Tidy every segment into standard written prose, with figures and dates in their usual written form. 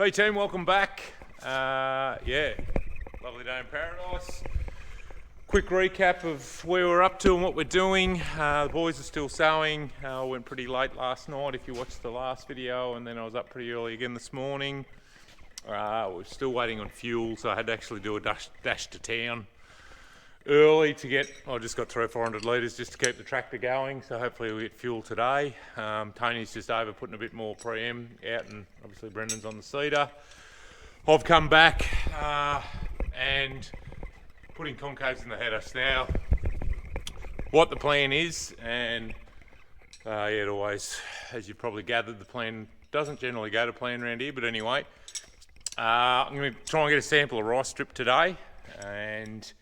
Hey team, welcome back. Yeah, lovely day in paradise. Quick recap of where we're up to and what we're doing. The boys are still sowing. Went pretty late last night if you watched the last video, and then I was up pretty early again this morning. We're still waiting on fuel, so I had to actually do a dash to town early to get, I just got 300 or 400 litres just to keep the tractor going, so hopefully we'll get fuel today. Tony's just over putting a bit more pre-em out, and obviously Brendan's on the seeder. I've come back and putting concaves in the header. Now, what the plan is, and yeah, it always, as you probably gathered, the plan doesn't generally go to plan around here, but anyway, I'm going to try and get a sample of rice strip today, and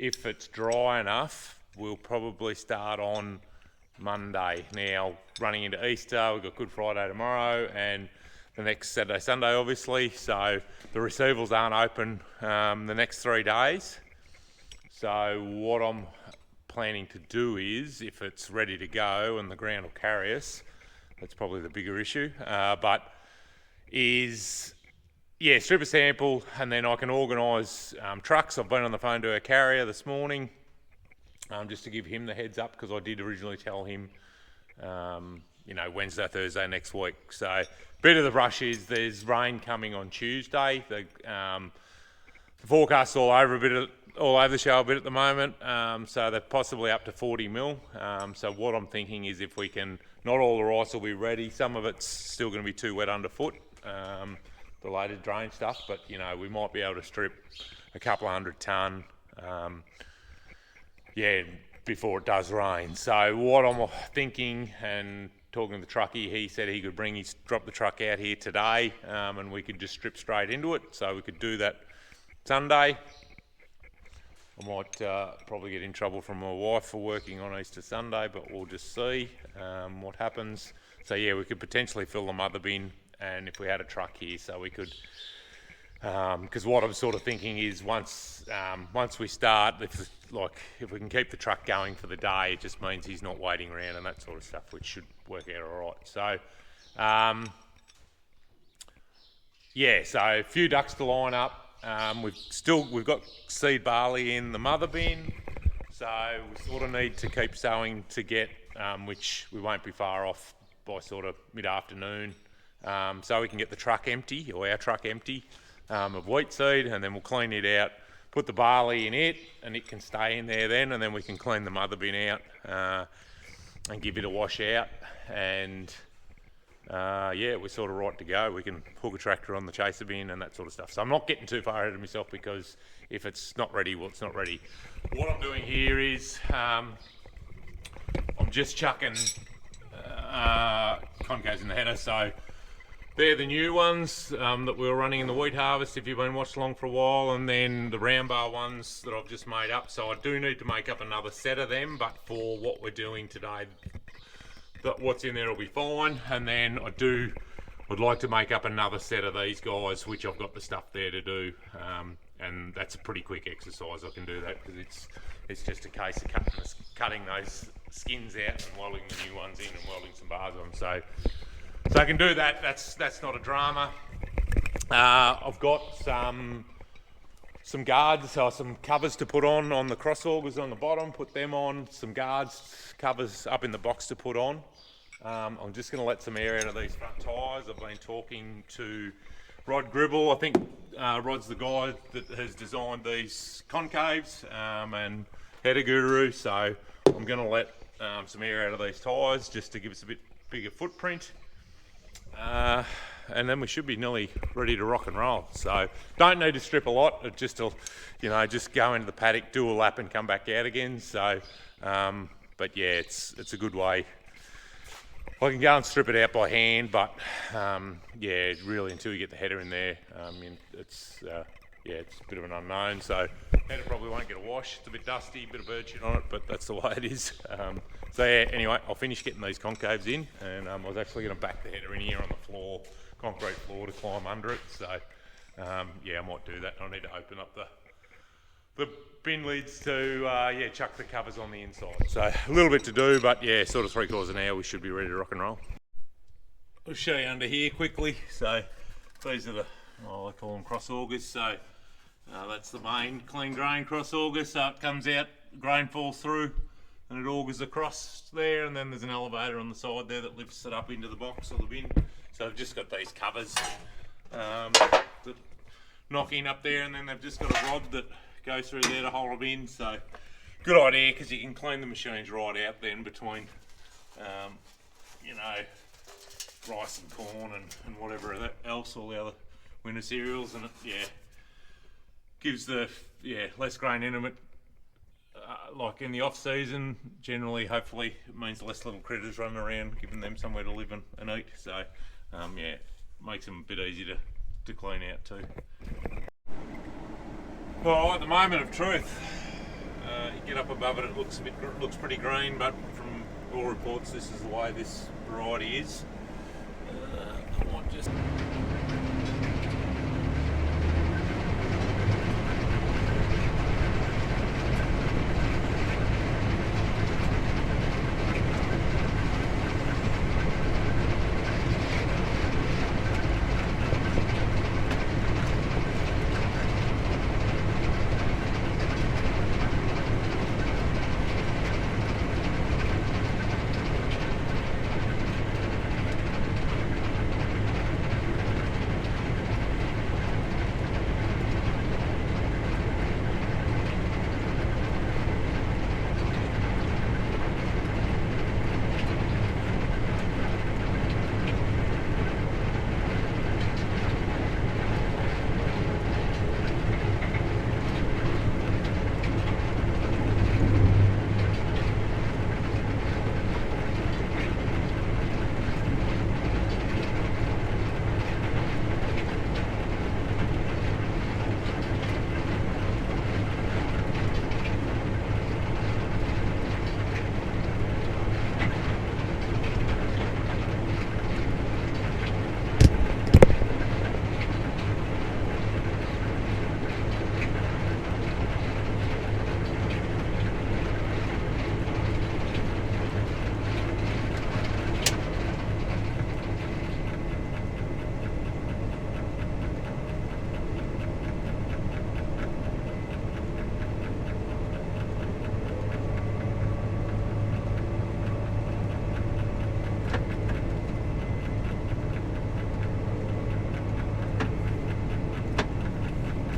if it's dry enough, we'll probably start on Monday. Now, running into Easter, we've got Good Friday tomorrow, and the next Saturday, Sunday, obviously. So the receivals aren't open the next 3 days. So what I'm planning to do is, if it's ready to go and the ground will carry us, that's probably the bigger issue, yeah, strip a sample, and then I can organise trucks. I've been on the phone to our carrier this morning just to give him the heads up, because I did originally tell him, you know, Wednesday, Thursday next week. So bit of the rush is there's rain coming on Tuesday. The forecast's all over the show a bit at the moment, so they're possibly up to 40 mil. So what I'm thinking is, if we can, not all the rice will be ready. Some of it's still going to be too wet underfoot. The later drain stuff, but you know, we might be able to strip a couple of 100 tonne, yeah, before it does rain. So what I'm thinking, and talking to the truckie, he said he could drop the truck out here today, and we could just strip straight into it. So we could do that Sunday. I might probably get in trouble from my wife for working on Easter Sunday, but we'll just see what happens. So yeah, we could potentially fill the mother bin, and if we had a truck here, so we could, because what I'm sort of thinking is, once we start, if we can keep the truck going for the day, it just means he's not waiting around and that sort of stuff, which should work out all right. So yeah, so a few ducks to line up. We've got seed barley in the mother bin, so we sort of need to keep sowing to get, which we won't be far off by sort of mid-afternoon. So we can get the truck empty, or our truck empty, of wheat seed, and then we'll clean it out, put the barley in it, and it can stay in there then, and then we can clean the mother bin out and give it a wash out, and yeah, we're sort of right to go. We can hook a tractor on the chaser bin and that sort of stuff. So I'm not getting too far ahead of myself, because if it's not ready, well, it's not ready. What I'm doing here is I'm just chucking concaves in the header. So they're the new ones that we were running in the wheat harvest, if you've been watching along for a while, and then the round bar ones that I've just made up. So I do need to make up another set of them, but for what we're doing today, what's in there will be fine. And then I'd like to make up another set of these guys, which I've got the stuff there to do, and that's a pretty quick exercise. I can do that because it's just a case of cutting those skins out and welding the new ones in and welding some bars on. So I can do that. That's not a drama. I've got some guards, or some covers to put on the cross augers on the bottom. Put them on. Some covers up in the box to put on. I'm just going to let some air out of these front tyres. I've been talking to Rod Gribble. I think Rod's the guy that has designed these concaves and header guru. So I'm going to let some air out of these tyres just to give us a bit bigger footprint. And then we should be nearly ready to rock and roll. So don't need to strip a lot, just to, you know, just go into the paddock, do a lap and come back out again. So, but yeah, it's a good way. I can go and strip it out by hand, but yeah, really until you get the header in there, it's a bit of an unknown. So header probably won't get a wash. It's a bit dusty, a bit of bird shit on it, but that's the way it is. So yeah, anyway, I'll finish getting these concaves in, and I was actually going to back the header in here on the floor, concrete floor, to climb under it. So yeah, I might do that. I need to open up the bin lids to chuck the covers on the inside. So a little bit to do, but yeah, sort of 3/4 of an hour we should be ready to rock and roll. I'll show you under here quickly. So these are the, I call them cross augers. So that's the main clean grain cross auger. So it comes out, grain falls through, and it augers across there. And then there's an elevator on the side there that lifts it up into the box or the bin. So I've just got these covers that knock in up there, and then they've just got a rod that goes through there to hold them in. So good idea, because you can clean the machines right out then between, you know, rice and corn and whatever else, all the other winter cereals, and it gives the less grain in them. Like in the off season, generally, hopefully, it means less little critters running around, giving them somewhere to live and eat. So makes them a bit easier to clean out too. Well, at the moment of truth, you get up above it, it looks pretty green, but from all reports, this is the way this variety is. I might just.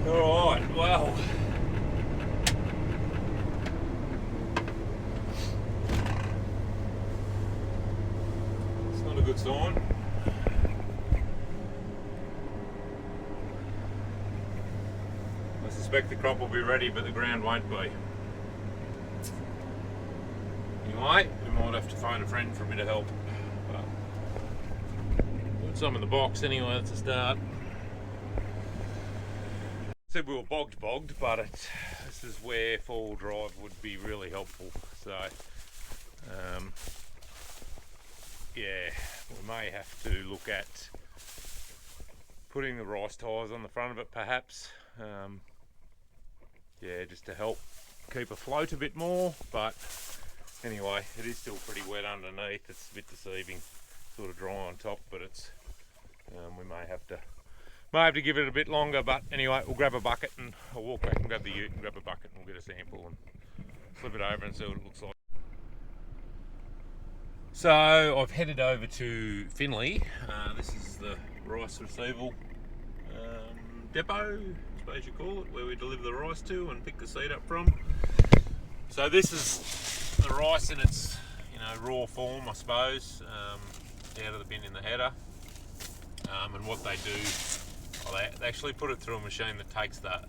Alright, well. It's not a good sign. I suspect the crop will be ready, but the ground won't be. Anyway, we might have to phone a friend for a bit of help. But put some in the box anyway, that's a start. Said we were bogged, but this is where four-wheel drive would be really helpful. So, we may have to look at putting the rice tyres on the front of it, perhaps. Just to help keep afloat a bit more. But anyway, it is still pretty wet underneath. It's a bit deceiving, sort of dry on top, but it's we may have to give it a bit longer. But anyway, we'll grab a bucket and I'll walk back and grab the ute and grab a bucket and we'll get a sample and flip it over and see what it looks like. So I've headed over to Finley. This is the rice receival depot, I suppose you call it, where we deliver the rice to and pick the seed up from. So this is the rice in its raw form, I suppose, out of the bin in the header. And what they do, well, they actually put it through a machine that takes the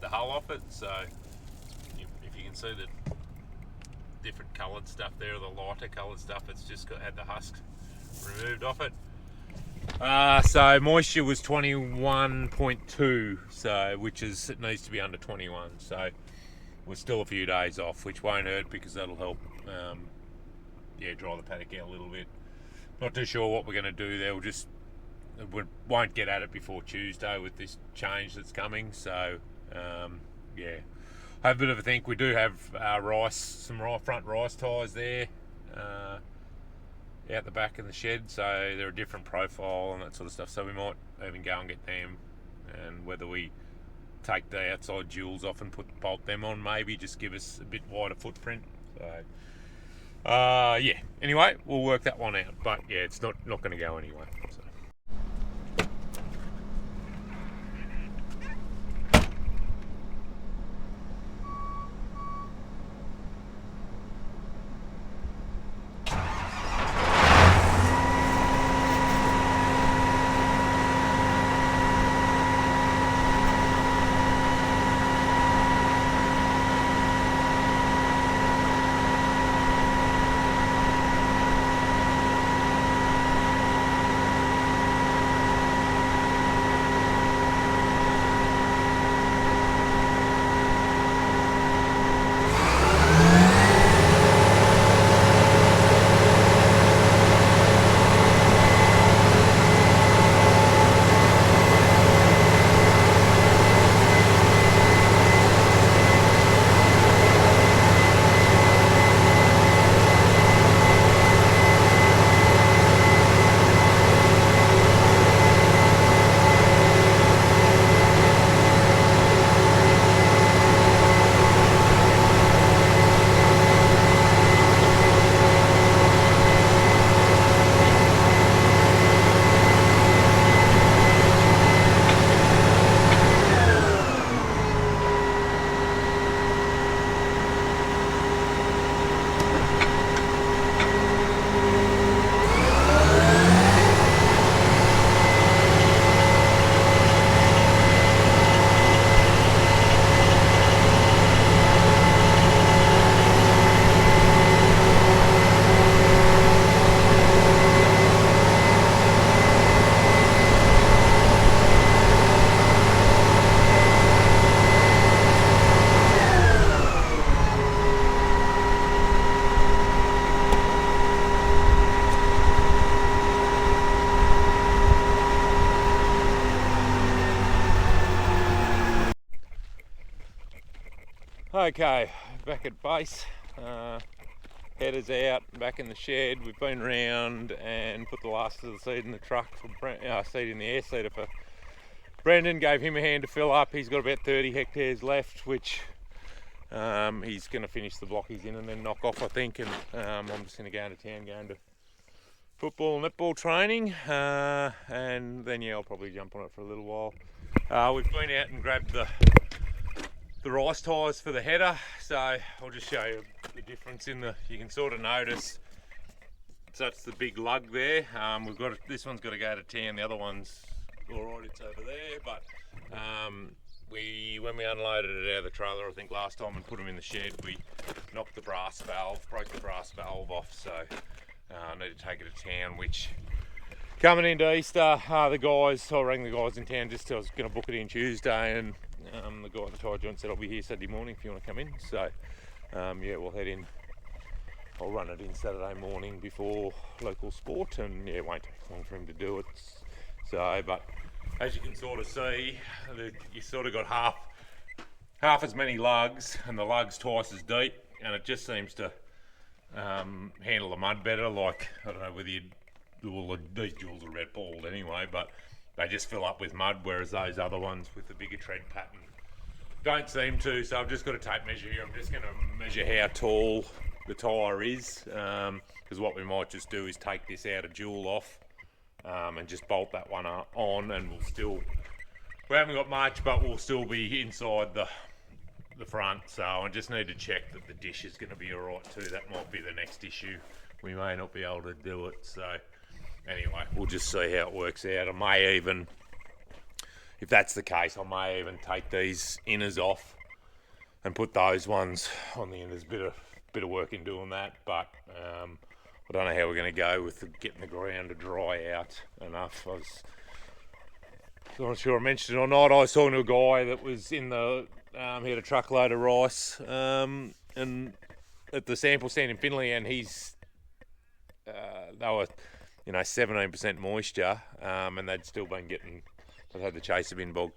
hull off it. So if you can see the different coloured stuff there, the lighter coloured stuff, it's just had the husk removed off it. So moisture was 21.2, so it needs to be under 21. So we're still a few days off, which won't hurt because that'll help dry the paddock out a little bit. Not too sure what we're going to do there. We won't get at it before Tuesday with this change that's coming. So have a bit of a think. We do have some front rice tyres there. out the back of the shed, so they're a different profile and that sort of stuff. So we might even go and get them, and whether we take the outside jewels off and bolt them on, maybe just give us a bit wider footprint. So yeah. Anyway, we'll work that one out. But yeah, it's not going to go anyway. So. Okay, back at base, headers out, back in the shed. We've been round and put the last of the seed in the truck for seed in the air seeder for Brendan. Gave him a hand to fill up. He's got about 30 hectares left, which he's going to finish the block he's in and then knock off, I think. And I'm just going to go into town, going to football and netball training, and then yeah, I'll probably jump on it for a little while. We've been out and grabbed the rice tyres for the header, so I'll just show you the difference in you can sort of notice, so that's the big lug there. This one's got to go to town, the other one's alright, it's over there, but when we unloaded it out of the trailer, I think last time, and put them in the shed, we knocked the brass valve, broke the brass valve off, so I need to take it to town, which coming into Easter, I rang the guys in town, I was going to book it in Tuesday, and the guy at the tyre joint said I'll be here Saturday morning if you want to come in. So yeah, we'll head in. I'll run it in Saturday morning before local sport, and yeah, it won't take long for him to do it. So, but as you can sort of see, you sort of got half as many lugs, and the lug's twice as deep, and it just seems to handle the mud better. Like, I don't know whether these jewels are red balled anyway, but they just fill up with mud, whereas those other ones with the bigger tread pattern don't seem to. So I've just got a tape measure here. I'm just going to measure how tall the tyre is, because what we might just do is take this out of jewel off and just bolt that one on, and we haven't got much, but we'll still be inside the front. So I just need to check that the dish is going to be alright too. That might be the next issue. We may not be able to do it, so anyway, we'll just see how it works out. I may even, if that's the case, I may even take these inners off and put those ones on the end. There's a bit of work in doing that, but I don't know how we're going to go with getting the ground to dry out enough. I'm not sure I mentioned it or not. I was talking to a guy that was in he had a truckload of rice, and at the sample stand in Finley, and they were 17% moisture, and they'd still been they'd had the chaser bin bogged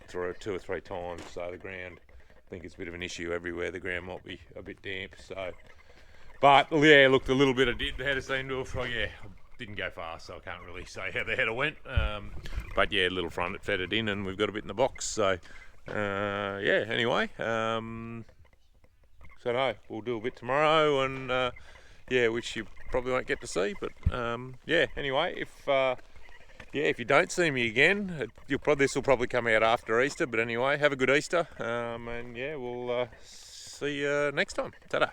through 2 or 3 times, so the ground, I think it's a bit of an issue everywhere. The ground might be a bit damp, so But yeah, looked a little bit of did the header seemed to have, yeah, didn't go fast, so I can't really say how the header went. But yeah, little front it fed it in, and we've got a bit in the box. So yeah, anyway, so no, we'll do a bit tomorrow, and yeah, which you probably won't get to see. But yeah, anyway, if you don't see me again, this will probably come out after Easter. But anyway, have a good Easter, and yeah, we'll see you next time. Ta-da.